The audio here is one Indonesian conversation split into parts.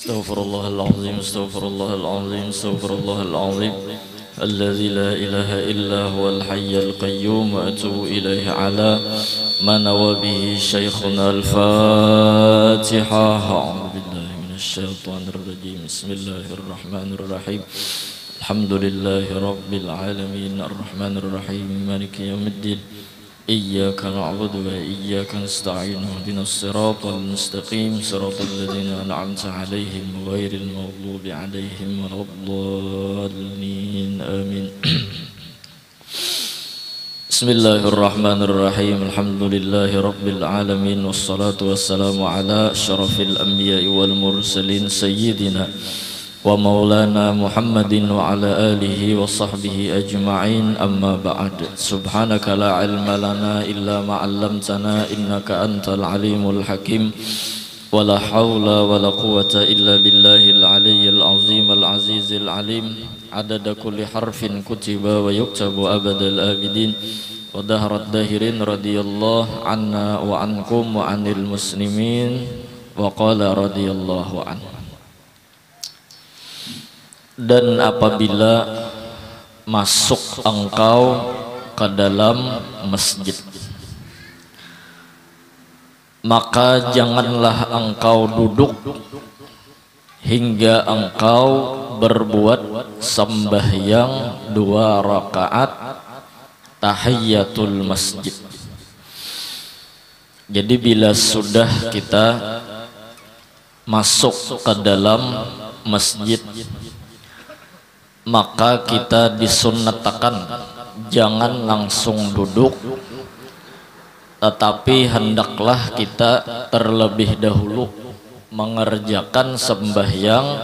استغفر الله العظيم استغفر الله العظيم استغفر الله العظيم الذي لا إله إلا هو الحي القيوم وأتوب إليه على ما نوى به شيخنا الفاتحة. أعوذ بالله من الشيطان الرجيم بسم الله الرحمن الرحيم الحمد لله رب العالمين الرحمن الرحيم مالك يوم الدين إياك نعبد وإياك نستعين اهدنا الصراط المستقيم صراط الذين أنعمت عليهم غير المغضوب عليهم ولا الضالين آمين. بسم الله الرحمن الرحيم الحمد لله رب العالمين والصلاة والسلام على أشرف الأنبياء والمرسلين سيدنا ومولانا محمد وعلى آله وصحبه أجمعين أما بعد سبحانك لا علم لنا إلا ما علمتنا إنك أنت العليم الحكيم ولا حول ولا قوة إلا بالله العلي العظيم العزيز العليم عدد كل حرف كتب ويكتب أبد الآبدين ودهر الداهرين رضي الله عنا وعنكم وعن المسلمين وقال رضي الله عنه. Dan apabila masuk engkau ke dalam masjid, maka janganlah engkau duduk hingga engkau berbuat sembahyang 2 rakaat tahiyatul masjid. Jadi bila sudah kita masuk ke dalam masjid, maka kita disunnatakan jangan langsung duduk, tetapi hendaklah kita terlebih dahulu mengerjakan sembahyang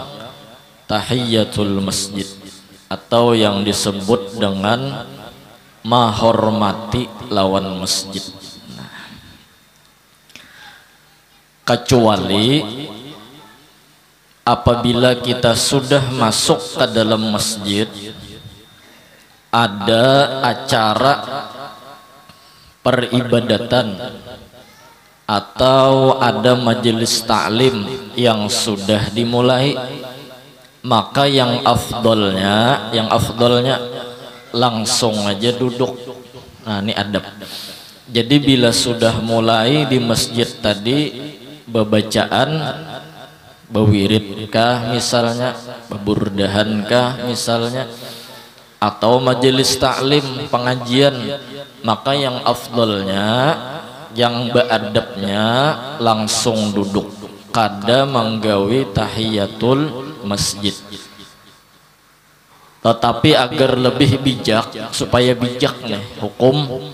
tahiyatul masjid atau yang disebut dengan menghormati lawan masjid. Kecuali apabila kita sudah masuk ke dalam masjid, ada acara peribadatan atau ada majelis ta'lim yang sudah dimulai, maka yang afdolnya langsung aja duduk. Nah, ini adab. Jadi bila sudah mulai di masjid tadi bebacaan, bewiridkah misalnya, beburdahankah misalnya, atau majelis taklim pengajian, maka yang afdolnya, yang beadabnya langsung duduk kada menggawi tahiyatul masjid. Tetapi agar lebih bijak, supaya bijak nih hukum,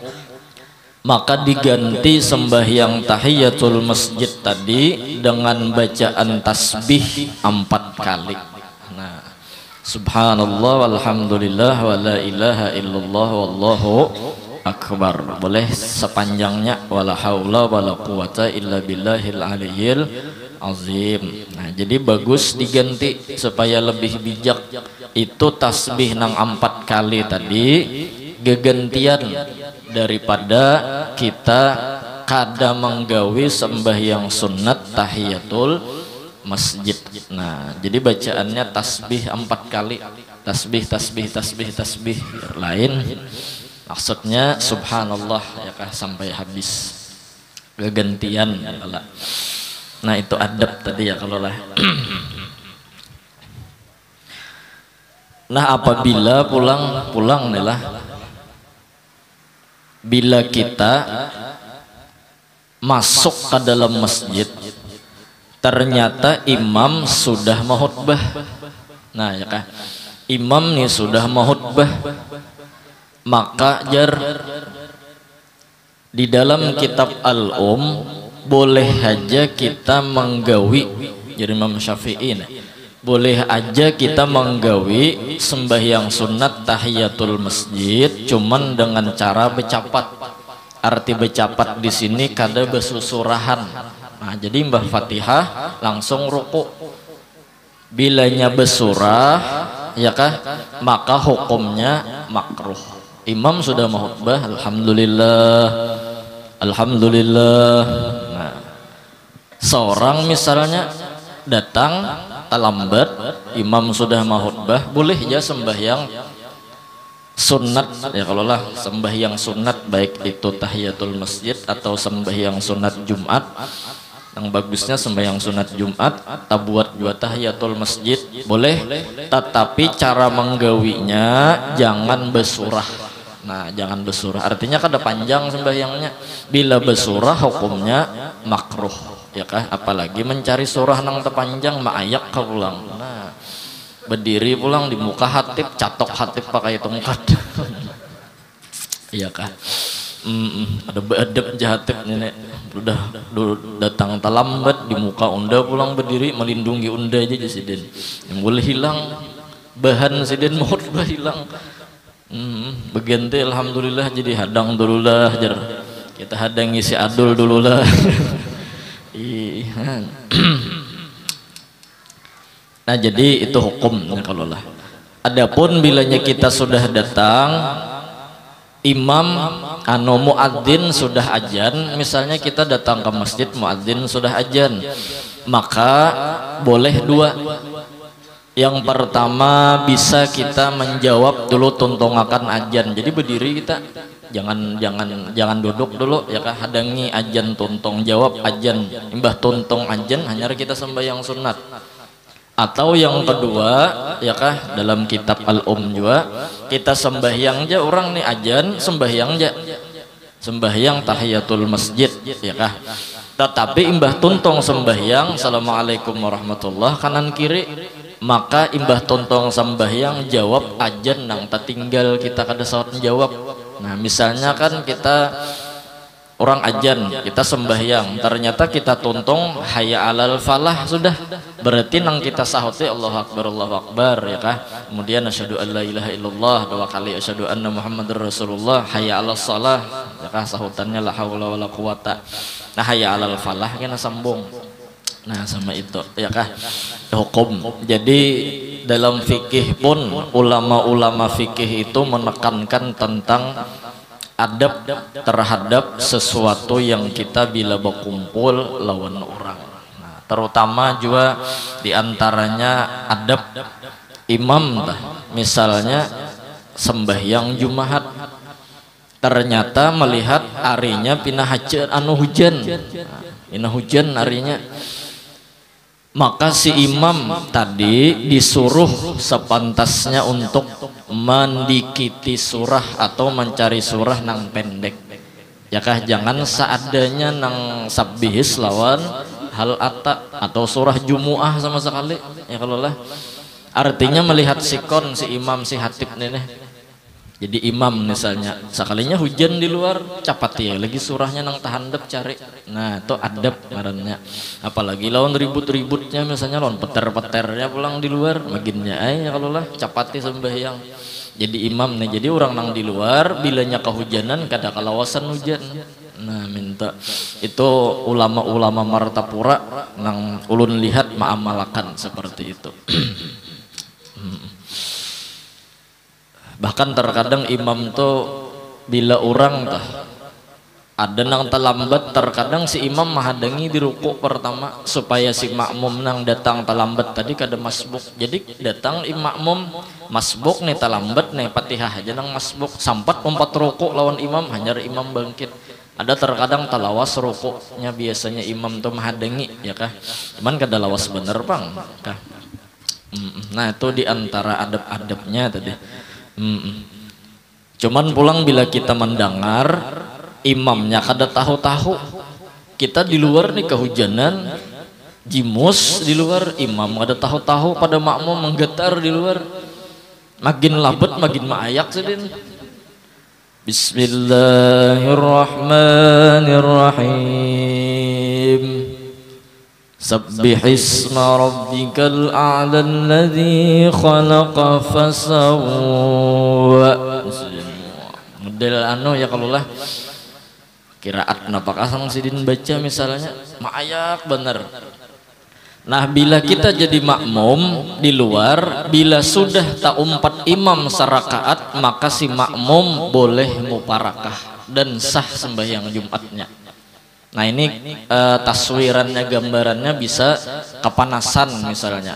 maka diganti sembahyang tahiyatul masjid tadi dengan bacaan tasbih 4 kali. Nah, subhanallah walhamdulillah wa la ilaha illallah wallahu akbar. Boleh sepanjangnya wala haula wala quwata illa billahil aliyyil azim. Nah, jadi bagus diganti supaya lebih bijak. Itu tasbih nang 4 kali tadi gegantian daripada kita kada menggawi sembahyang sunat tahiyatul masjid. Nah, jadi bacaannya tasbih 4 kali, tasbih tasbih tasbih tasbih lain, maksudnya subhanallah ya kah sampai habis gegantian ya. Nah, itu adab tadi ya kalau lah. Nah, apabila pulang nih lah, bila kita masuk ke dalam masjid ternyata imam sudah mahutbah. Nah, ya kah, imam nih sudah mahutbah, maka di dalam kitab boleh aja kita menggawi, jadi Imam Syafi'i nih, boleh aja kita menggawi sembahyang sunat tahiyatul masjid cuman dengan cara becapat. Arti becapat di sini kada besusurahan. Nah, jadi Mbah Fatihah langsung ruku. Bilanya besurah ya kah, maka hukumnya makruh. Imam sudah mahutbah, alhamdulillah alhamdulillah. Nah, seorang misalnya datang terlambat, imam sudah mau khutbah, boleh ya sembahyang sunat ya, kalau lah sembahyang sunat baik itu tahiyatul masjid atau sembahyang sunat Jumat. Yang bagusnya sembahyang sunat Jumat tabuat dua tahiyatul masjid boleh, tetapi cara menggawinya jangan besurah. Nah, jangan besurah artinya kada panjang sembahyangnya. Bila besurah hukumnya makruh ya kah, apalagi mencari surah nang tepanjang maayak ka pulang. Nah, berdiri pulang di muka hatib, catok hatib pakai tongkat. Iya kah? Ada beadab jahatib nenek udah datang terlambat di muka unda pulang berdiri melindungi unda aja siden yang boleh hilang bahan siden mau hilang. Bagian teh alhamdulillah jadi hadang dulu lah, jar kita hadangi si adul dulu lah. Nah jadi itu hukum kalau lah. Adapun bilanya kita sudah datang, imam muadzin sudah ajan, misalnya kita datang ke masjid muadzin sudah ajan, maka boleh dua. Yang pertama bisa kita menjawab dulu tuntungakan ajan, jadi berdiri kita jangan duduk dulu ya kah, hadangi ajan tuntung jawab ajan, imbah tuntung ajan hanya kita sembahyang sunat. Atau yang kedua ya kah, dalam kitab al-um juga kita sembahyang aja orang nih ajan sembahyang aja, sembahyang tahiyatul masjid ya kah, tetapi imbah tuntung sembahyang assalamualaikum warahmatullah kanan kiri, maka imbah tontong sembahyang jawab ajan nang tertinggal kita kada saat menjawab. Nah misalnya kan kita orang ajan kita sembahyang ternyata kita tontong hayya alal falah sudah, berarti nang kita sahuti Allahu akbar ya kah, kemudian asyhadu an la ilaha illallah dua kali, asyhadu anna muhammadar rasulullah, hayya alal salah ya kah, sahutannya la haula wala quwata. Nah hayya alal falah kena sambung. Nah sama itu ya kah hukum. Jadi dalam fikih pun ulama-ulama fikih itu menekankan tentang adab terhadap sesuatu yang kita bila berkumpul lawan orang. Nah, terutama juga diantaranya adab imam misalnya sembahyang Jumat ternyata melihat arinya pinah hujan, pinah hujan arinya, maka si imam tadi disuruh sepantasnya untuk mendikiti surah atau mencari surah nang pendek ya kah, jangan seadanya nang sabbihis lawan hal atta atau surah Jumu'ah sama sekali ya kalau lah. Artinya melihat sikon si imam si hatib nenek, jadi imam misalnya sekalinya hujan di luar capat ya lagi surahnya nang tahandap cari. Nah itu adab ngarannya, apalagi lawan ribut-ributnya misalnya lawan peter-peternya pulang di luar maginnya ya kalau lah capati sembahyang. Jadi imam nih, jadi orang nang di luar bilanya kehujanan kada kalawasan hujan. Nah minta itu ulama-ulama Martapura nang ulun lihat ma'amalakan seperti itu. Bahkan terkadang imam tuh bila orang ada nang terlambat, terkadang si imam menghadangi di ruku pertama supaya si makmum nang datang terlambat tadi kada masbuk. Jadi datang makmum masbuk nih terlambat nih Fatihah aja nang masbuk sampat 4 ruku lawan imam hanya imam bangkit. Ada terkadang talawas rukunya biasanya imam tuh menghadangi ya kah, cuman kada lawas bener bang kah. Nah itu diantara adab-adabnya tadi. Cuman pulang bila kita mendengar imamnya kada tahu-tahu, kita di luar nih kehujanan jimus di luar, imam kada tahu-tahu pada makmum menggetar di luar, makin labet makin maayak sedin. Bismillahirrahmanirrahim. Sabbihisma rabbikal a'la alladzi khalaqa fasawwa. Model anu ya kalau lah kiraat napak asang sidin baca misalnya maayak bener. Nah bila kita jadi makmum di luar, bila sudah tak umpat imam sarakaat, maka si makmum boleh muparakah dan sah sembahyang Jumatnya. Nah ini taswirannya, gambarannya bisa kepanasan misalnya.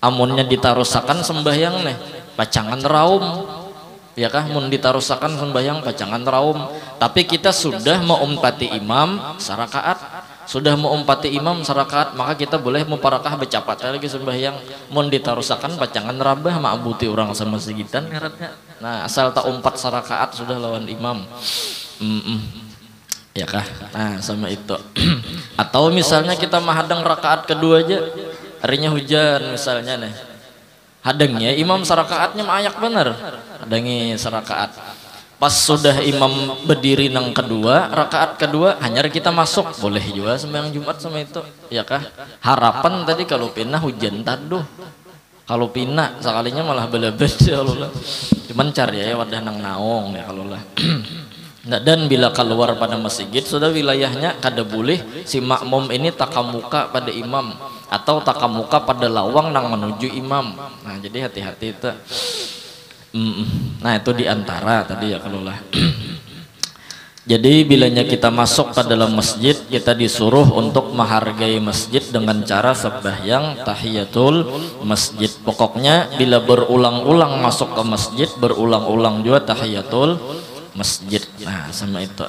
Amunnya ditarusakan sembahyang nih, pacangan raum, ya kah? Mun ditarusakan sembahyang pacangan raum. Tapi kita sudah mengumpati imam sarakaat, sudah mengumpati imam sarakaat, maka kita boleh muparakah bercapat lagi sembahyang. Mun ditarusakan pacangan rabah ma'buti orang sama segitan ngarannya. Nah asal tak umpat sarakaat sudah lawan imam. Ya kah? Nah sama itu. Atau misalnya kita mahadang rakaat kedua aja, harinya hujan misalnya nih, hadangnya imam sarakaatnya ayak bener, hadangi sarakaat. Pas sudah imam berdiri nang kedua, rakaat kedua hanya kita masuk, boleh juga sembahyang Jumat sama itu, ya kah? Harapan tadi kalau pindah hujan taduh, kalau pindah sekalinya malah belebet ya Allah. Cuman cari ya wadah nang naong ya kalau lah. Nah, dan bila keluar pada masjid sudah wilayahnya kada boleh si makmum ini takamuka pada imam atau takamuka pada lawang nang menuju imam. Nah jadi hati-hati itu. Nah itu diantara tadi ya kalau lah. Jadi bilanya kita masuk ke dalam masjid, kita disuruh untuk menghargai masjid dengan cara sembahyang tahiyatul masjid. Pokoknya bila berulang-ulang masuk ke masjid, berulang-ulang juga tahiyatul masjid. Nah sama itu.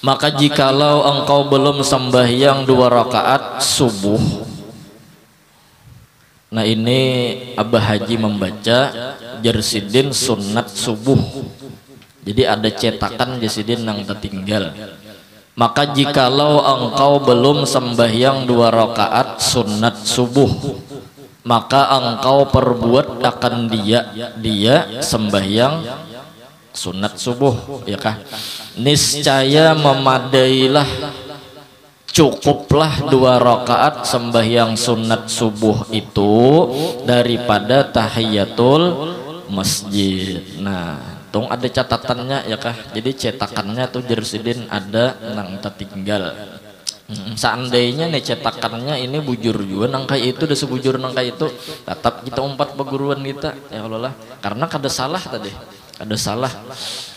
Maka jikalau engkau belum sembahyang 2 rakaat subuh, nah ini Abah Haji membaca Jersidin sunat subuh, jadi ada cetakan Jersidin yang tertinggal. Maka jikalau engkau belum sembahyang 2 rakaat sunat subuh, maka engkau perbuat akan dia sembahyang sunat subuh, ya kah? Niscaya memadailah, cukuplah 2 rakaat sembahyang sunat subuh itu daripada tahiyatul masjid. Nah, tung ada catatannya ya kah? Jadi cetakannya tuh Jersidin ada nang tertinggal. Seandainya nih cetakannya ini bujur juga nangkai itu udah sebujur nangkai itu, tetap kita umpat peguruan kita ya Allah lah, karena kada salah tadi, kada salah.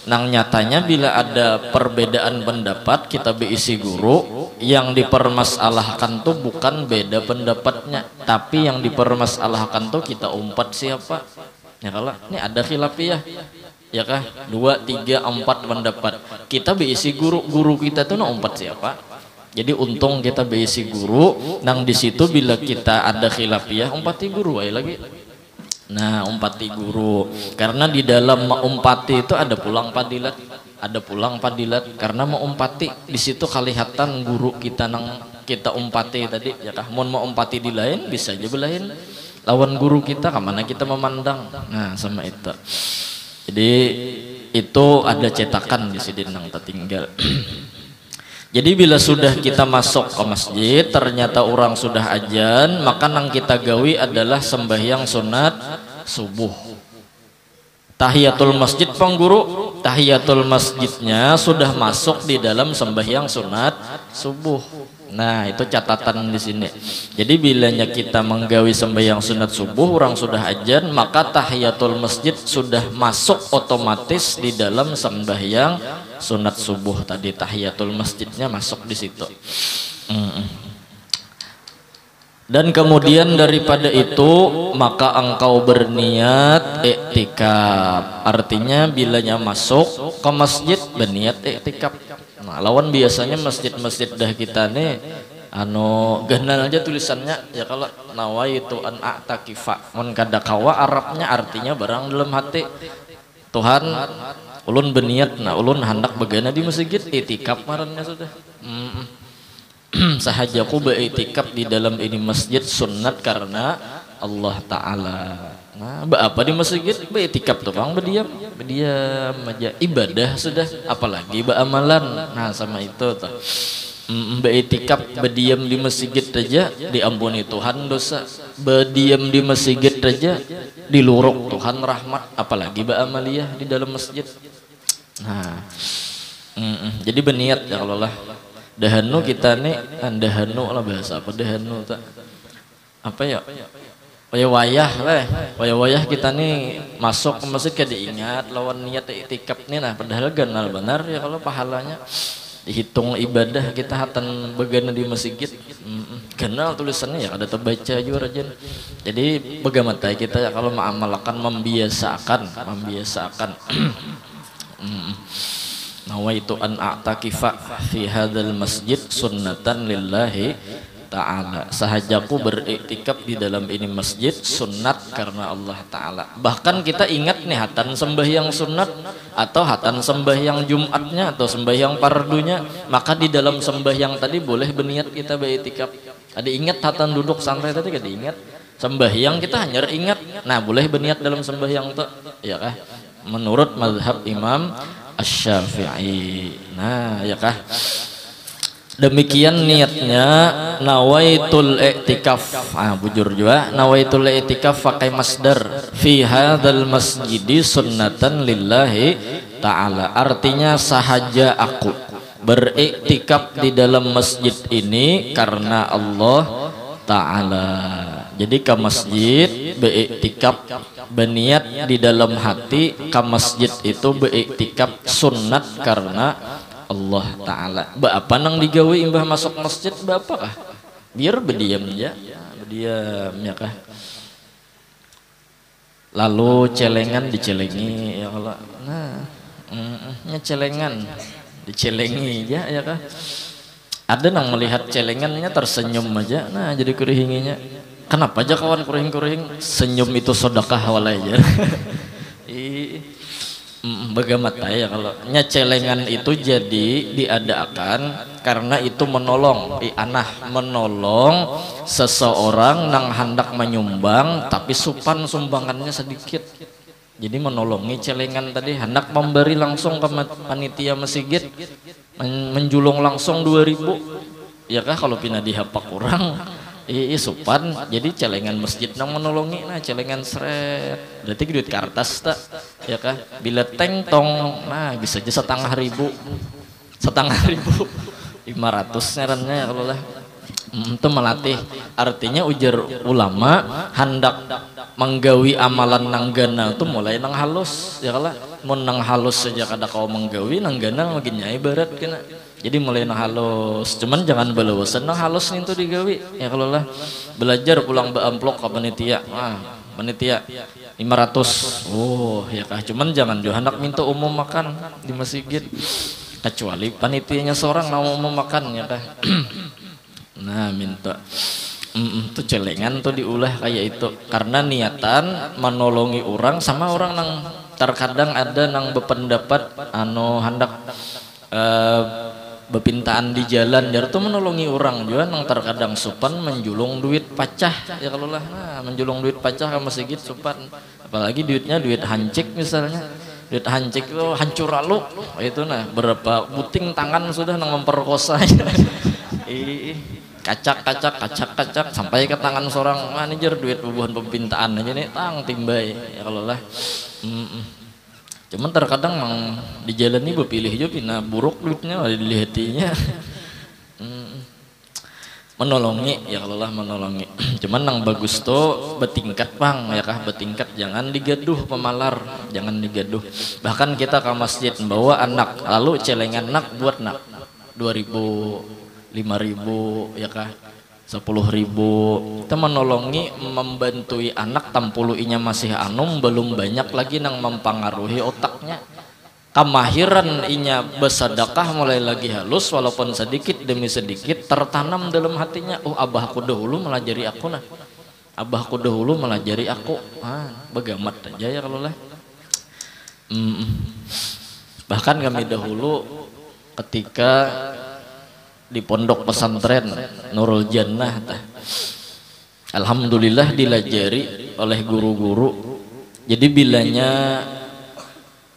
Nang nyatanya bila ada perbedaan pendapat kita beisi guru, yang dipermasalahkan tuh bukan beda pendapatnya, tapi yang dipermasalahkan tuh kita umpat siapa ya kalau ini ada khilafiyah ya kah, 2, 3, 4 pendapat, kita beisi guru kita tuh nah umpat siapa. Jadi untung kita beisi guru, nang di situ bila kita ada khilafiyah umpati guru aja lagi. Nah umpati guru, karena di dalam umpati itu ada pulang padilat, ada pulang padilat, karena mau umpati di situ kelihatan guru kita nang kita umpati tadi ya kah. Mau umpati di lain bisa aja belain lawan guru kita, kemana kita memandang. Nah sama itu. Jadi itu ada cetakan di sini nang tertinggal. Jadi bila sudah kita masuk ke masjid ternyata orang sudah azan, maka nang kita gawi adalah sembahyang sunat subuh. Tahiyatul masjid pengguru, tahiyatul masjidnya sudah masuk di dalam sembahyang sunat subuh. Nah itu catatan di sini. Jadi bilanya kita menggawi sembahyang sunat subuh orang sudah azan, maka tahiyatul masjid sudah masuk otomatis di dalam sembahyang sunat subuh tadi, tahiyatul masjidnya masuk di situ. Dan kemudian daripada itu maka engkau berniat iktikaf. Artinya bilanya masuk ke masjid berniat iktikaf. Nah, lawan biasanya masjid-masjid dah kita nih ganal aja tulisannya ya, kalau nawaitu an a'takifa mun kada kawa Arabnya artinya barang dalam hati. Tuhan ulun berniat, nah ulun hendak begana di masjid itikaf marahnya sudah. Sahajaku beritikaf di dalam ini masjid sunat karena Allah Ta'ala. Nah, apa di masjid beritikaf tuh bang, berdiam aja ibadah sudah, apalagi amalan. Nah sama itu tuh beritikaf berdiam di masjid aja diampuni Tuhan dosa, berdiam di masjid aja diluruk Tuhan rahmat, apalagi amaliyah di dalam masjid. Nah jadi berniat ya kalau lah. Dahanu kita nih, dahanu lah bahasa apa dahanu tak? Apa ya? wayah leh, wayah kita nih masuk ke masjid kayak diingat lawan niat iktikaf nih, nah padahal benar ya kalau pahalanya dihitung ibadah kita hatan begana di masjid. Kenal tulisannya ya ada terbaca juga rajin. Jadi bagaimana kita ya kalau mengamalkan membiasakan nawaitu an a'takifa fi hadzal masjid sunnatan lillahi ta'ala, sahajaku beriktikaf di dalam ini masjid sunnat karena Allah ta'ala. Bahkan kita ingat nih hatan sembahyang sunat atau hatan sembahyang Jumatnya atau sembahyang pardunya, maka di dalam sembahyang tadi boleh berniat kita beriktikaf. Ada ingat hatan duduk santai tadi kan diingat, sembahyang kita hanya ingat, nah boleh berniat dalam sembahyang tuh ya kah menurut mazhab Imam Asy-Syafi'i. Nah ya kah, demikian niatnya nawaitul i'tikaf. Bujur juga nawaitul i'tikaf pakai masdar fi hadzal masjidi sunnatan lillahi ta'ala, artinya sahaja aku beriktikaf di dalam masjid ini karena Allah ta'ala. Jadi ke masjid beriktikaf berniat di dalam hati, ke masjid itu beriktikaf sunnat karena Allah ta'ala. Apa nang digawe imbah masuk masjid bapak kah? Biar berdiam ya, berdiam ya kah. Lalu celengan dicelengi ya kalau celengan dicelengi ya kah. Ada nang melihat celengannya tersenyum aja, nah jadi kurihinginya. Kenapa aja kawan kuring-kuring senyum itu sedekah walaya. Bagaimana ya kalau celengan itu jadi diadakan karena itu menolong menolong seseorang nang hendak menyumbang tapi supan sumbangannya sedikit, jadi menolongi celengan tadi hendak memberi langsung ke panitia masjid menjulung langsung 2.000 ya kah, kalau pina dihapak kurang supan, jadi celengan masjid nang menolongi, nah celengan seret berarti duit kertas tak ya kah, bila tengtong nah bisa aja 500.000 500 nyarannya ya kalau lah itu melatih. Artinya ujar ulama hendak menggawi amalan nang gana itu mulai nang halus ya kalau mau nang halus saja kada kau menggawi nang gana makin nyai barat kena. Jadi mulai nang halus, cuman jangan belewesan nang halus nih tuh digawi ya kalau lah. Belajar pulang beamplok ke panitia, panitia 500, ya kah, cuman jangan juga hendak minta umum makan di masjid, kecuali panitianya seorang mau makan ya kah. Nah minta tuh celengan tuh diulah kayak itu karena niatan menolongi orang sama orang nang terkadang ada nang berpendapat hendak bepintaan di jalan jar tuh menolongi orang juga nang terkadang supan menjulung duit pacah ya kalau lah, nah menjulung duit pacah ke masjid supan, apalagi duitnya duit hancik misalnya, duit hancik itu hancur lalu itu nah berapa puting tangan sudah nang memperkosanya. Kacak sampai ke tangan seorang manajer duit bubuhan pepintaan aja nih tang timbai ya kalau lah. Cuman terkadang mang di jalan ini berpilih juga pina buruk duitnya dilihatinya. Menolongi ya kalau lah menolongi. Cuman nang bagus tuh bertingkat bang ya kah, bertingkat, jangan digaduh pemalar, jangan digaduh. Bahkan kita ke masjid bawa anak lalu celengan nak buat nak 2.000 5.000 ya kah 10.000, kita menolongi membantui anak tampuluinya masih anum belum banyak lagi nang mempengaruhi otaknya, kemahiran inya bersedekah mulai lagi halus walaupun sedikit demi sedikit tertanam dalam hatinya. Oh abahku dahulu melajari aku nah, abahku dahulu melajari aku, begamat aja ya kalau lah. Bahkan kami dahulu ketika di pondok pesantren Nurul Jannah, alhamdulillah dilajari oleh guru-guru. Jadi bilanya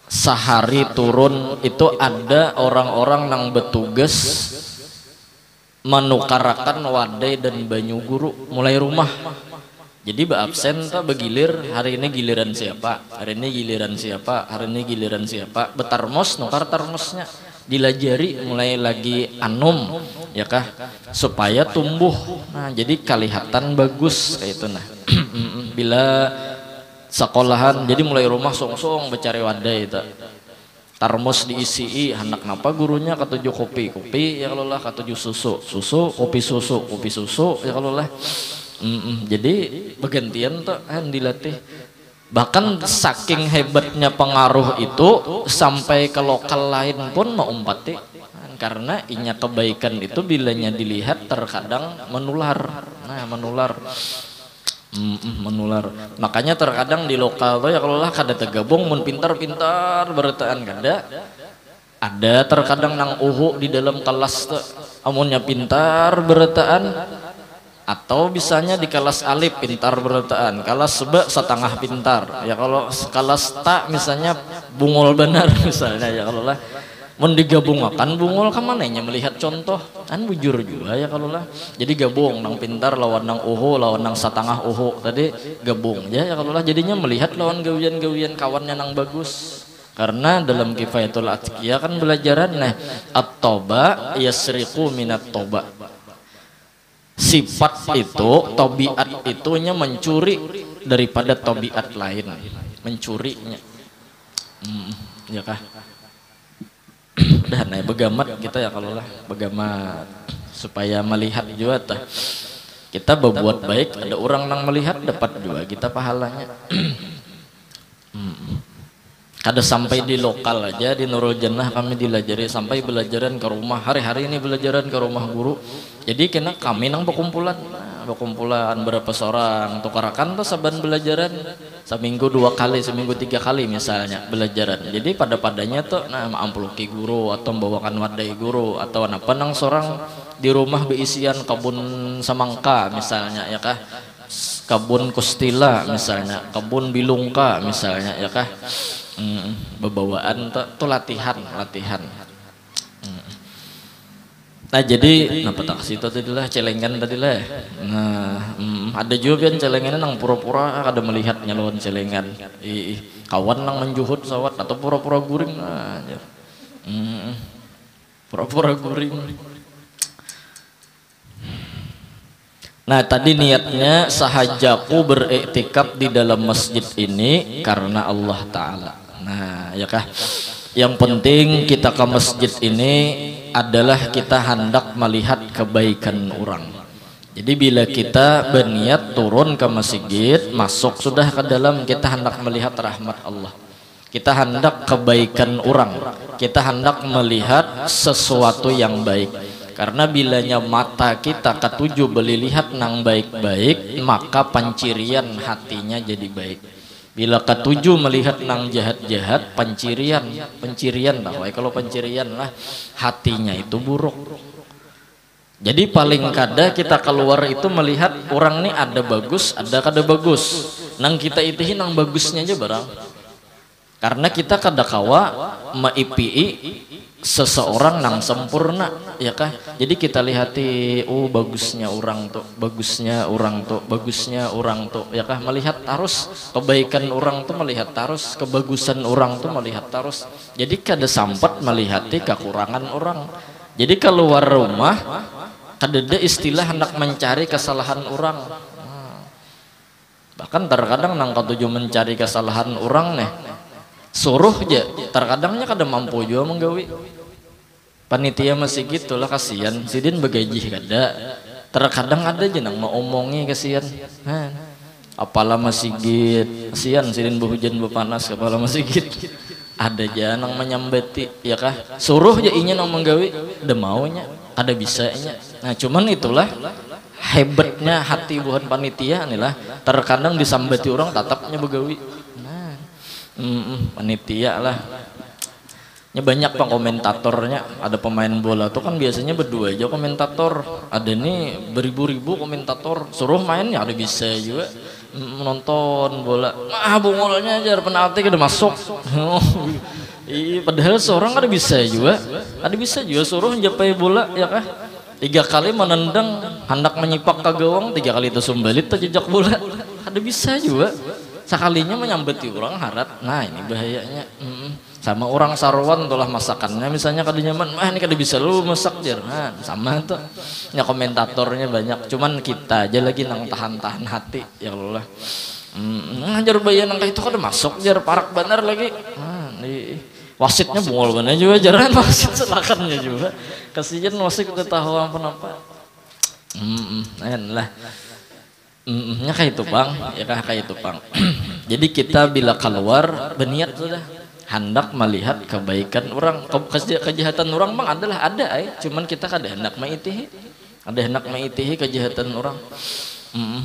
sehari turun itu ada orang-orang yang bertugas menukarakan wadai dan banyu guru mulai rumah. Jadi absen tak begilir, hari ini giliran siapa, hari ini giliran siapa, hari ini giliran siapa, betarmos nukar tarmosnya dilajari mulai lagi anum ya kah supaya tumbuh, nah jadi kelihatan bagus kayak itu nah. bila sekolahan jadi mulai rumah songsong becari wadah itu termos diisi hendak napa gurunya ketujuh kopi ya kalau lah ketujuh kopi susu ya kalau lah jadi bergantian tuh dilatih. Bahkan saking hebatnya pengaruh itu sampai ke lokal lain pun mau umpati karena inya kebaikan itu bilanya dilihat terkadang menular. Nah menular makanya terkadang di lokal tuh ya kalau lah kada tergabung mun pintar beretaan kada ada terkadang nang di dalam kelas tuh amunnya pintar beretaan atau bisanya di kelas alif pintar beretaan kelas seba setengah pintar ya kalau kelas tak misalnya bungol benar misalnya ya kalau lah mun digabungkan bungol kamananya melihat contoh kan bujur juga ya kalau lah jadi gabung nang pintar lawan nang lawan nang setengah tadi gabung ya kalau lah jadinya melihat lawan gawian kawannya nang bagus karena dalam Kifayatul Atqiyah kan belajaran nah at-toba yasriqu minat toba sifat itu tobiat itunya mencuri daripada tobiat lain mencurinya ya kah dan begamat kita ya kalau lah begamat supaya melihat juga tah kita berbuat baik ada orang yang melihat dapat juga kita pahalanya ada sampai di lokal aja di Nurul Jannah kami dilajari sampai belajaran ke rumah hari-hari ini belajaran ke rumah guru jadi kena kami nang berkumpulan berapa seorang tukarakan tuh saban belajaran seminggu 2 kali seminggu 3 kali misalnya belajaran jadi padanya tuh nah ampluki guru atau membawakan wadai guru atau apa nang seorang di rumah beisian kebun semangka misalnya ya kah kebun kustila misalnya kebun bilungka misalnya ya kah bebawaan tuh latihan nah jadi nah petak situ tadi lah celengan tadi lah nah ada juga yang celengan nang pura-pura kada melihatnya lawan celengan kawan nang menjuhut sawat atau pura-pura guring pura-pura guring. Nah tadi niatnya sahajaku beriktikaf di dalam masjid ini karena Allah Ta'ala. Nah ya kah yang penting kita ke masjid ini adalah kita hendak melihat kebaikan orang. Jadi bila kita berniat turun ke masjid masuk sudah ke dalam kita hendak melihat rahmat Allah, kita hendak kebaikan orang, kita hendak melihat sesuatu yang baik. Karena bilanya mata kita ketujuh beli lihat nang baik-baik maka pancirian hatinya jadi baik. Bila ketujuh melihat nang jahat-jahat pancirian lah kalau pancirian lah hatinya itu buruk. Jadi paling kada kita keluar itu melihat orang ini ada bagus ada kada bagus nang kita itihin nang bagusnya aja barang karena kita kada kawa maipii seseorang nang sempurna ya kah jadi kita lihati bagusnya orang tuh ya kah melihat terus kebaikan orang tuh melihat terus kebagusan orang tuh melihat terus jadi kada sempat melihati kekurangan orang jadi keluar rumah kada ada istilah hendak mencari kesalahan orang bahkan terkadang nang ketujuh mencari kesalahan orang nih suruh aja terkadangnya kada mampu juga menggawi panitia masih gitulah kasihan sidin begaji kada terkadang ada aja nang mau omongi kasihan apalah masjid kasihan sidin berhujan berpanas kepala masjid ada aja nang menyambati ya kah suruh aja inya nang menggawi udah maunya kada bisanya nah cuman itulah hebatnya hati buhan panitia inilah terkadang disambati orang tatapnya begawi panitia lah banyak komentatornya ada pemain bola tuh kan biasanya berdua aja komentator ada nih beribu-ribu komentator suruh main ya ada bisa juga menonton bola bungolnya aja penalti udah masuk padahal seorang ada bisa juga suruh njapai bola ya kah 3 kali menendang hendak menyipak ke gawang 3 kali itu sumbalit terjejak bola ada bisa juga sekalinya menyambeti orang harat nah ini bahayanya sama orang sarwan itulah masakannya misalnya kada nyaman ini kada bisa lu masak jar nah sama tuh ya komentatornya banyak cuman kita aja lagi nang tahan hati ya Allah ngajar bayi nang itu kan masuk jar parak bener lagi. Wasitnya bungol bener juga jaran wasit selakannya juga. Kasihan wasit udah tahu apa-apa. Lah. Ya kayak itu bang, ya kayak itu bang. Jadi kita bila keluar berniat sudah hendak melihat kebaikan orang, kejahatan orang bang adalah ada, cuman kita kada hendak mengitihi, kejahatan orang,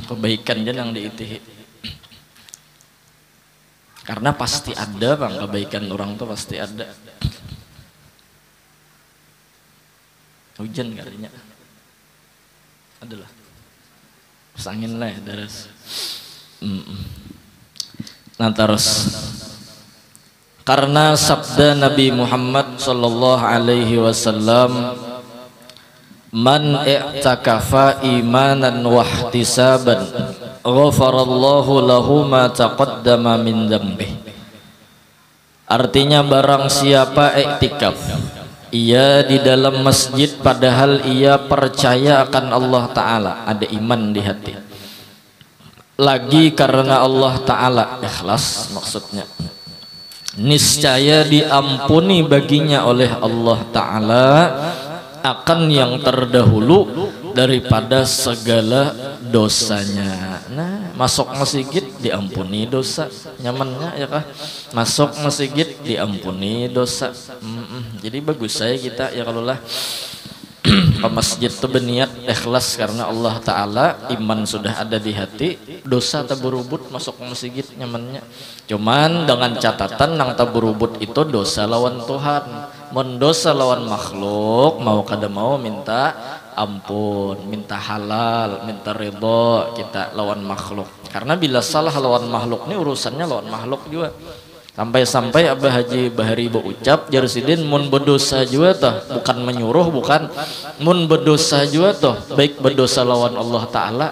kebaikan dia yang diitihi. Karena pasti ada bang kebaikan orang tuh pasti ada. Hujan kalinya, adalah angin lah daras. Nah terus karena sabda Nabi Muhammad sallallahu alaihi wasallam, man i'takafa imanan wa ihtisaban ghafarallahu lahu ma taqaddama min dzambih. Artinya barang siapa iktikaf, ia di dalam masjid padahal ia percaya akan Allah Ta'ala, ada iman di hati, lagi karena Allah Ta'ala, ikhlas maksudnya, niscaya diampuni baginya oleh Allah Ta'ala akan yang terdahulu daripada segala dosanya. Nah, masuk masjid diampuni dosa, nyamannya ya kah? Masuk masjid diampuni dosa. Jadi bagus saya kita ya kalau lah ke masjid tuh berniat ikhlas karena Allah Ta'ala, iman sudah ada di hati, dosa tak berubut masuk masjid nyamannya. Cuman dengan catatan nang tak berubut itu dosa lawan Tuhan. Mendosa lawan makhluk mau kada mau minta ampun, minta halal, minta ridho kita lawan makhluk. Karena bila salah lawan makhluk ini urusannya lawan makhluk juga. Sampai-sampai Abah Haji Bahari berucap jarsidin mun berdosa juga toh, bukan menyuruh, bukan mun berdosa juga toh, baik berdosa lawan Allah Ta'ala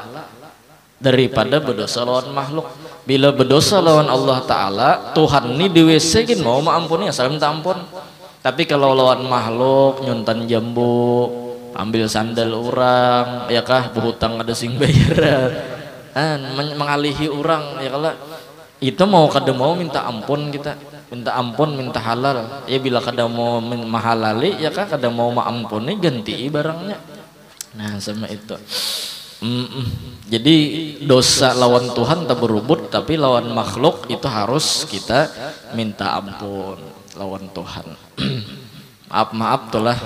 daripada berdosa lawan makhluk. Bila berdosa lawan Allah Ta'ala, Tuhan ini diwesekin mau maampuni asal minta ampun. Tapi kalau lawan makhluk nyuntan jambu, ambil sandal orang, ya kah berhutang ada sing bayaran, mengalihi orang, ya kalau itu mau kada mau minta ampun kita, minta ampun, minta halal. Ya bila kada mau mahalali, ya kah kada mau maampuni ganti barangnya. Nah sama itu. Jadi dosa lawan Tuhan tak berubut, tapi lawan makhluk itu harus kita minta ampun lawan Tuhan. Maaf tulah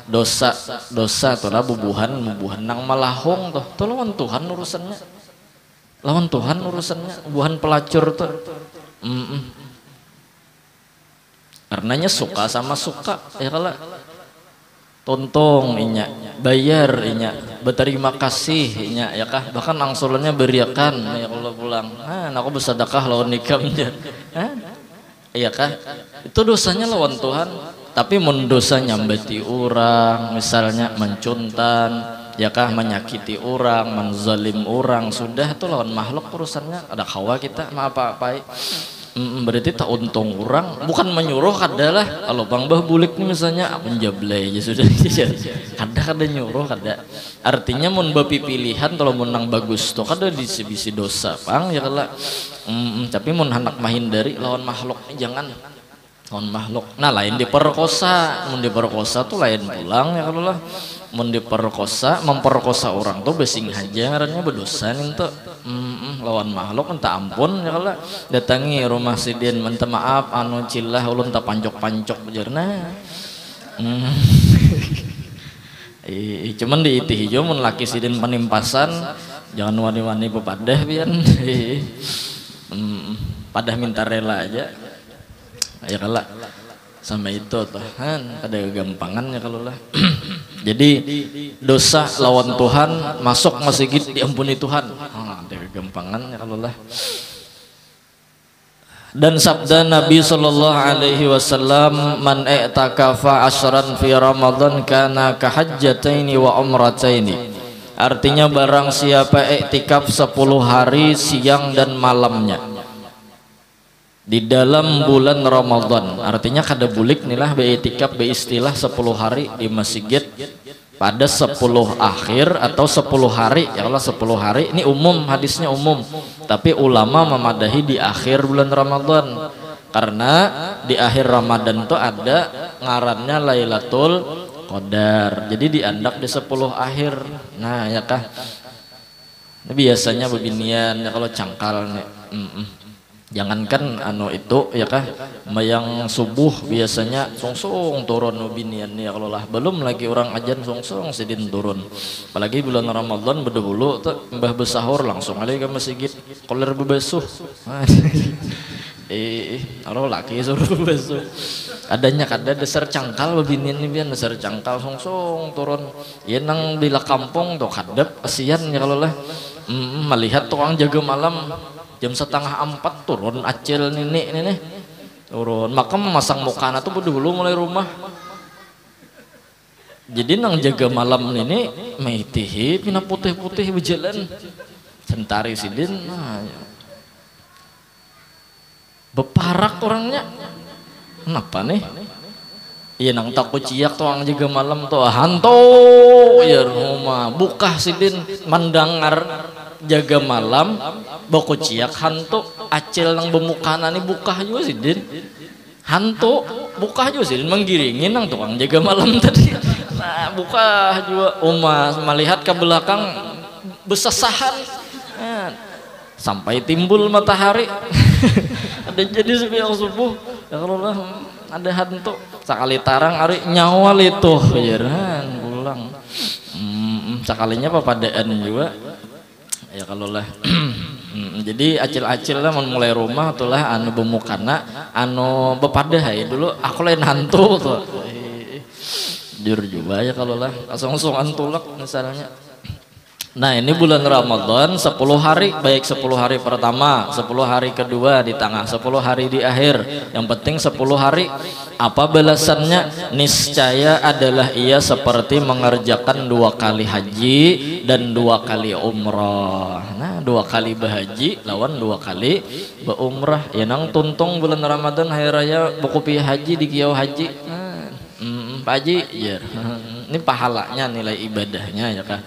dosa tulah bubuhan nang malahong tuh lawan Tuhan urusannya, bubuhan pelacur tuh. Karenanya suka sama suka ya kalau tontong inya, bayar inya, berterima kasih inya ya kah, bahkan angsurannya beriakan ya kalau pulang, aku bersedekah lawan nikamnya, iya kah, itu dosanya lawan Tuhan. Tapi mun dosa nyambati orang, misalnya mencuntan, ya kah, menyakiti orang, menzalim orang, sudah itu lawan makhluk urusannya. Ada kawa kita mah apa-apa. Berarti tak untung orang, bukan menyuruh adalah kalau bang bah bulik nih misalnya menjablay aja sudah. Kada nyuruh kada. Artinya mun bapi pilihan kalau menang bagus tuh kada bisi dosa bang ya kalau. Tapi mun hendak menghindari lawan makhluk jangan. Lawan makhluk. Nah lain diperkosa, mun diperkosa tuh lain pulang ya kalau lah. Mun diperkosa, memperkosa orang tuh besing aja ngarannya berdosa nih tuh. Lawan makhluk minta ampun ya kalau datangi rumah sidin minta maaf anu cilah ulun tak pancok bejerna. Cuman diiti hijau mun laki sidin panimpasan jangan wani-wani pepadah pian. Padah minta rela aja. Ya kalau sama itu Tuhan ada gampangan ya kalau lah. Jadi dosa lawan Tuhan masuk masjid diampuni Tuhan, ada gampangan ya kalau lah. Dan sabda Nabi sallallahu alaihi wasallam, man i'takafa ashran fi Ramadan kana kahajjataini wa umrataini. Artinya barang siapa iktikaf 10 hari siang dan malamnya di dalam bulan Ramadan, artinya kada bulik nih lah beiktikaf beistilah 10 hari di masjid pada 10 akhir atau 10 hari ya Allah 10 hari ini umum, hadisnya umum, tapi ulama memadahi di akhir bulan Ramadan karena di akhir Ramadan itu ada ngarannya Lailatul Qadar, jadi diandak di 10 akhir. Nah ya kah, ini biasanya beginian ya kalau cangkal nih. Jangankan anu itu ya kah, yang subuh biasanya songsong turun binian ya kalau lah, belum lagi orang ajan songsong sidin turun, apalagi bulan Ramadan berdahulu tuh mbah besahur langsung ada ke masjid koler bebesuh. Kalau laki suruh bebesuh adanya kada dasar cangkal binian nih bian dasar cangkal songsong turun ya nang bila kampung tuh kadep kasihan ya kalau lah. Melihat tukang jaga malam jam 3:30 turun acil nih turun, maka memasang mukana tuh dulu mulai rumah. Jadi nang jaga malam ini meitihi pina putih-putih berjalan sentari sidin. Nah, ya. Beparak orangnya kenapa nih? Iya nang takut ciak tuang jaga malam tuh hantu ya rumah buka sidin mandangar jaga malam boko ciak hantu acil nang bemukana nih buka juga sidin hantu buka juga sidin menggiringin nang tukang jaga malam tadi. Nah buka juga melihat ke belakang besasahan sampai timbul matahari. Ada jadi sebiang subuh ya kalau lah ada hantu sekali tarang ari nyawa itu jaran pulang. Sekalinya papadaan juga ya kalau lah. Jadi acil-acil lah mulai rumah itulah anu bemukana anu bepadahai dulu aku lain hantu tuh jujur juga ya kalau lah asong-asongan tulak misalnya. Nah ini bulan Ramadan 10 hari, baik 10 hari pertama, 10 hari kedua di tengah, 10 hari di akhir, yang penting 10 hari. Apa balasannya? Niscaya adalah ia seperti mengerjakan 2 kali haji dan 2 kali umrah. Nah 2 kali berhaji lawan 2 kali berumrah. Ya nang tuntung bulan Ramadan hari raya buku pi haji di kiau haji. Pak Haji ya. Ini pahalanya nilai ibadahnya ya kan.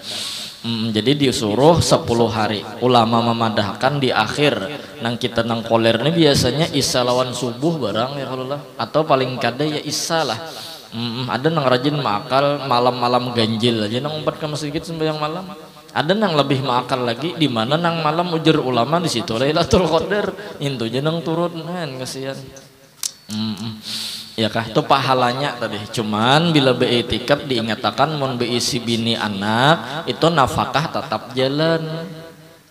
Jadi disuruh 10 hari. Ulama memadahkan di akhir nang kita nang koler ini biasanya isya lawan subuh barang ya kalau lah, atau paling kada ya isya lah. Ada nang rajin makal malam-malam ganjil aja nang umpat ke masjid sembahyang malam. Ada nang lebih makal lagi di mana nang malam ujar ulama di situ Lailatul Qadar intunya nang turun kan kasihan. Ya kah itu pahalanya tadi. Cuman bila beiktikaf diingatkan mun beisi bini anak itu nafkah tetap jalan.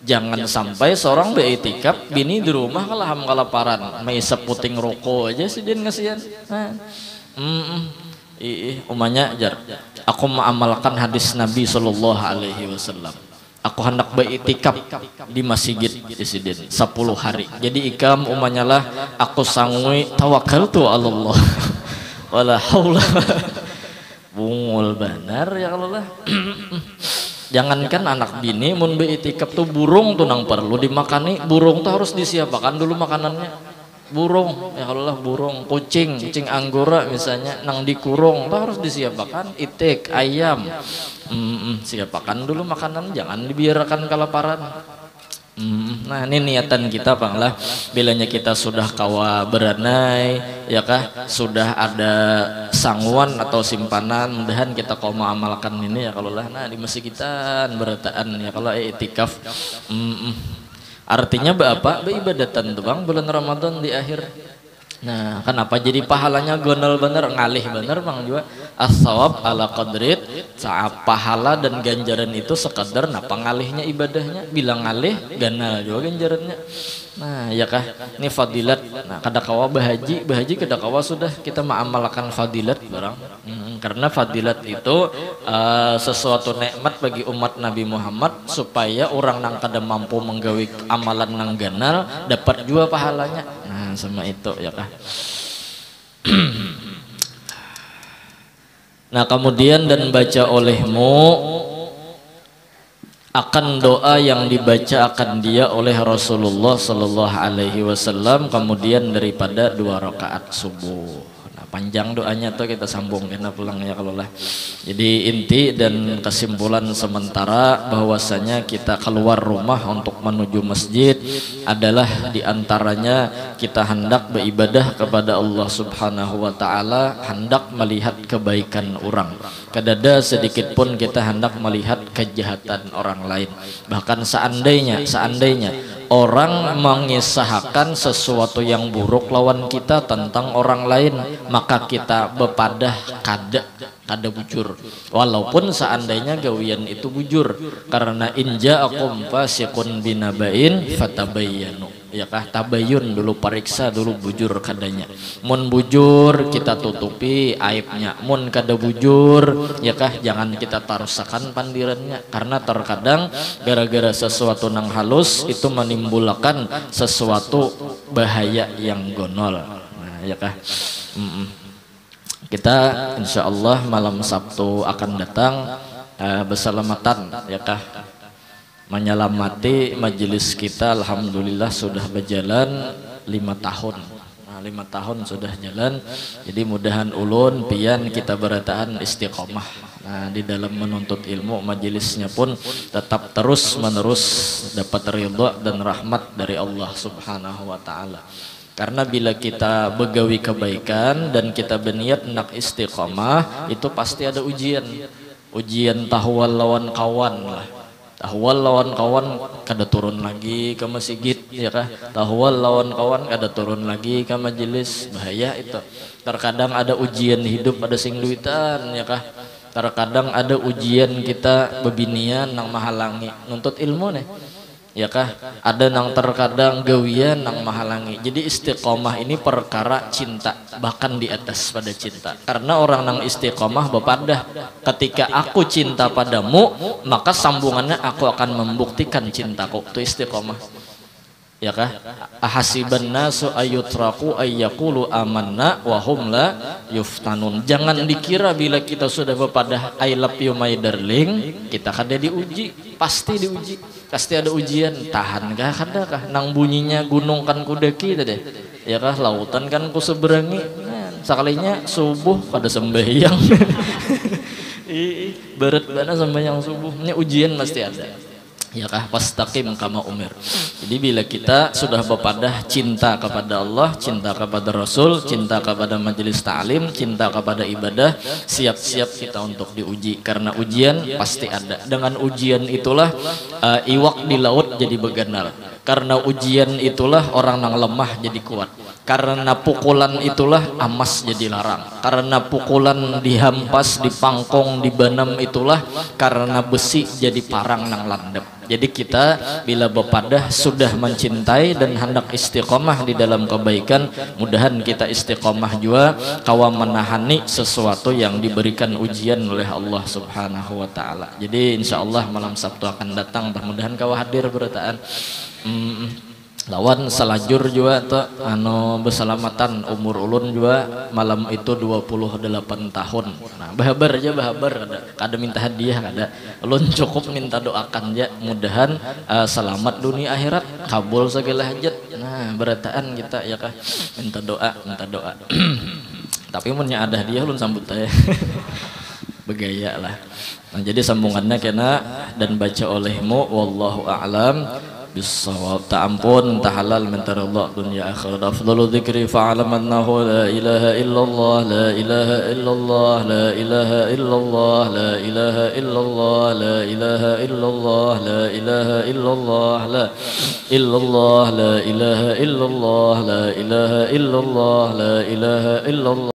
Jangan sampai seorang beiktikaf bini di rumah kalaham kalaparan mai seputing rokok aja sih dia ngasihan. Umanya jar aku mengamalkan hadis Nabi sallallahu alaihi wasallam. Aku hendak beriktikaf di masjid di sidin 10 hari. Jadi ikam umanya lah aku sangui tawakkaltu ala Allah. Wala haula. Bungul benar ya kalau lah. Jangankan anak bini mun beriktikaf tuh burung tuh nang perlu dimakani. Burung tuh harus disiapkan dulu makanannya. Burung ya kalau lah burung, kucing anggora misalnya nang dikurung tuh harus disiapkan. Itik ayam siapkan dulu makanan, jangan dibiarkan kelaparan. Nah ini niatan kita bang lah, bilanya kita sudah kawa beranai ya kah, sudah ada sangguan atau simpanan, mudahan kita kau mengamalkan ini ya kalau lah. Nah di masjid kita berataan ya kalau iktikaf. Artinya apa? Beibadatan tuh bang bulan Ramadan di akhir. Nah kenapa jadi pahalanya gondol bener ngalih bener bang juga as-sawab ala qadrit saat pahala dan ganjaran itu sekadar napa ngalihnya ibadahnya, bilang ngalih ganal juga ganjarannya. Nah ya kah ini fadilat. Nah kada kawa bahaji kada kawa sudah kita mengamalkan fadilat barang. Karena fadilat itu sesuatu nikmat bagi umat Nabi Muhammad supaya orang nang kada mampu menggawi amalan nang ganal dapat juga pahalanya. Nah sama itu ya kah. Nah kemudian dan baca olehmu akan doa yang dibaca akan dia oleh Rasulullah Sallallahu Alaihi Wasallam kemudian daripada 2 rakaat subuh. Nah, panjang doanya tuh kita sambung karena pulang ya kalau lah. Jadi inti dan kesimpulan sementara bahwasanya kita keluar rumah untuk menuju masjid adalah diantaranya kita hendak beribadah kepada Allah Subhanahu wa taala, hendak melihat kebaikan orang. Kadada sedikit pun kita hendak melihat kejahatan orang lain. Bahkan seandainya orang mengisahkan sesuatu yang buruk lawan kita tentang orang lain, maka kita bepadah kada bujur, walaupun seandainya gawian itu bujur, karena inja akum fasiqun binabain fatabayyanu, ya kah, tabayun dulu, periksa dulu bujur kadanya. Mun bujur kita tutupi aibnya, mun kada bujur ya kah jangan kita tarusakan pandirannya, karena terkadang gara-gara sesuatu nang halus itu menimbulkan sesuatu bahaya yang gonol. Nah ya kah. Kita insya Allah malam Sabtu akan datang berselamatan ya kah, menyelamati majelis kita. Alhamdulillah sudah berjalan 5 tahun. Nah, 5 tahun sudah jalan. Jadi mudahan ulun pian kita berataan istiqomah. Nah, di dalam menuntut ilmu, majelisnya pun tetap terus menerus dapat ridha dan rahmat dari Allah Subhanahu wa taala. Karena bila kita begawi kebaikan dan kita berniat nak istiqomah, itu pasti ada ujian. Ujian tahwal lawan kawan lah. Tahwal lawan kawan kada turun lagi ke masjid ya kah. Tahwal lawan kawan kada turun lagi ke majelis, bahaya itu. Terkadang ada ujian hidup, ada sing duitan ya kah. Terkadang ada ujian kita bebinian nang mahalangi nuntut ilmu nih. Ya kah, ada nang terkadang gawian nang mahalangi. Jadi istiqomah ini perkara cinta, bahkan di atas pada cinta. Karena orang nang istiqomah bepadah, ketika aku cinta padamu, maka sambungannya aku akan membuktikan cintaku. Itu istiqomah. Ya kah? Ahasiban nasu ayutraku ayyaqulu amanna wa hum la yuftanun. Jangan dikira bila kita sudah bepadah I love you my darling, kita kada diuji, pasti diuji. Pasti ada ujian, tahan kah kada kah nang bunyinya gunung kan kudaki tadi. Ya kah, lautan kan ku seberangi. Sekalinya subuh pada sembahyang. Berat banget sembahyang subuh. Ini ujian pasti ada. Ya kah, pastaqim kama umir. Jadi bila kita sudah bepadah cinta kepada Allah, cinta kepada Rasul, cinta kepada majelis ta'lim, cinta kepada ibadah, siap-siap kita untuk diuji. Karena ujian pasti ada. Dengan ujian itulah iwak di laut jadi beganal. Karena ujian itulah orang yang lemah jadi kuat. Karena pukulan itulah emas jadi larang. Karena pukulan dihampas, dipangkong, dibanam itulah karena besi jadi parang nang landep. Jadi kita bila bepadah sudah mencintai dan hendak istiqomah di dalam kebaikan, mudahan kita istiqomah juga kawa menahani sesuatu yang diberikan ujian oleh Allah Subhanahu wa taala. Jadi insyaallah malam Sabtu akan datang, mudah-mudahan kawa hadir berataan. Lawan selajur juga tuh berselamatan umur ulun juga malam itu 28 tahun. Nah, bahabar aja bahabar kada minta hadiah kada. Ulun cukup minta doakan aja mudahan selamat dunia akhirat, kabul segala hajat. Nah, berataan kita ya kah minta doa. Tapi munnya ada hadiah ulun sambut aja. Begaya lah. Nah, jadi sambungannya kena dan baca olehmu wallahu a'lam bisawab. Tak ampun, tak halal mentara Allah dunia akhirat. Afdalu dzikri fa'alam annahu la ilaha illallah, la ilaha illallah, la ilaha illallah, la ilaha illallah, la ilaha illallah, la ilaha illallah, la illallah, la ilaha illallah, la ilaha illallah, la ilaha illallah.